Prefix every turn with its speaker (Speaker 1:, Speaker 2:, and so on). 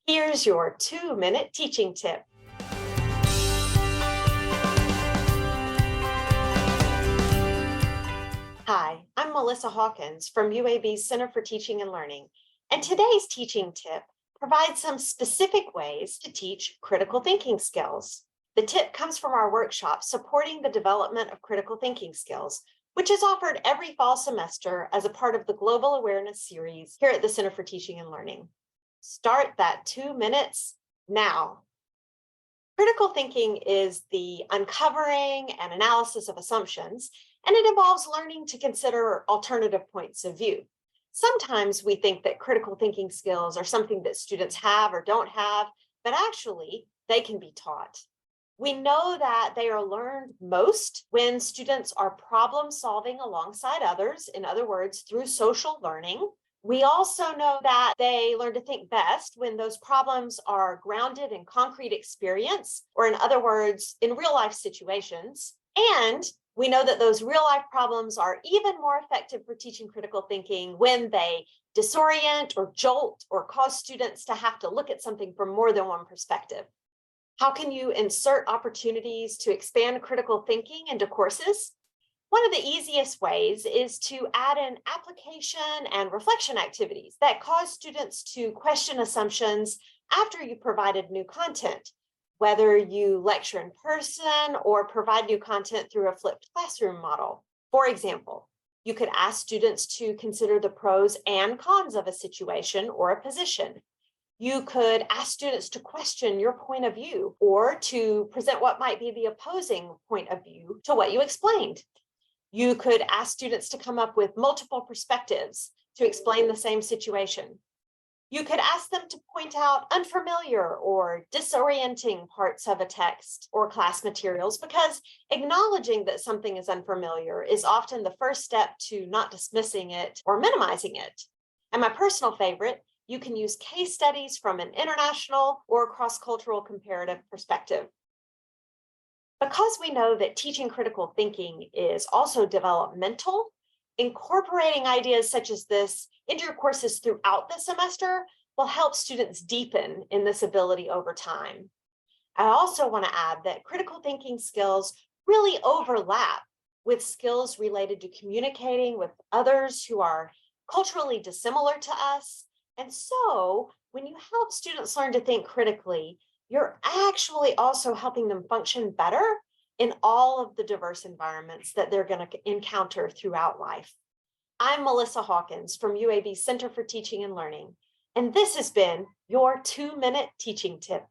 Speaker 1: Here's your 2-minute teaching tip. Hi, I'm Melissa Hawkins from UAB Center for Teaching and Learning, and today's teaching tip provides some specific ways to teach critical thinking skills. The tip comes from our workshop supporting the development of critical thinking skills, which is offered every fall semester as a part of the Global Awareness Series here at the Center for Teaching and Learning. Start that 2 minutes now. Critical thinking is the uncovering and analysis of assumptions, and it involves learning to consider alternative points of view. Sometimes we think that critical thinking skills are something that students have or don't have, but actually they can be taught. We know that they are learned most when students are problem solving alongside others, in other words, through social learning. We also know that they learn to think best when those problems are grounded in concrete experience, or in other words, in real life situations. And we know that those real life problems are even more effective for teaching critical thinking when they disorient or jolt or cause students to have to look at something from more than one perspective. How can you insert opportunities to expand critical thinking into courses? One of the easiest ways is to add in application and reflection activities that cause students to question assumptions after you provided new content, whether you lecture in person or provide new content through a flipped classroom model. For example, you could ask students to consider the pros and cons of a situation or a position. You could ask students to question your point of view or to present what might be the opposing point of view to what you explained. You could ask students to come up with multiple perspectives to explain the same situation. You could ask them to point out unfamiliar or disorienting parts of a text or class materials, because acknowledging that something is unfamiliar is often the first step to not dismissing it or minimizing it. And my personal favorite, you can use case studies from an international or cross-cultural comparative perspective. Because we know that teaching critical thinking is also developmental, incorporating ideas such as this into your courses throughout the semester will help students deepen in this ability over time. I also want to add that critical thinking skills really overlap with skills related to communicating with others who are culturally dissimilar to us. And so when you help students learn to think critically, you're actually also helping them function better in all of the diverse environments that they're going to encounter throughout life. I'm Melissa Hawkins from UAB Center for Teaching and Learning, and this has been your 2-minute teaching tip.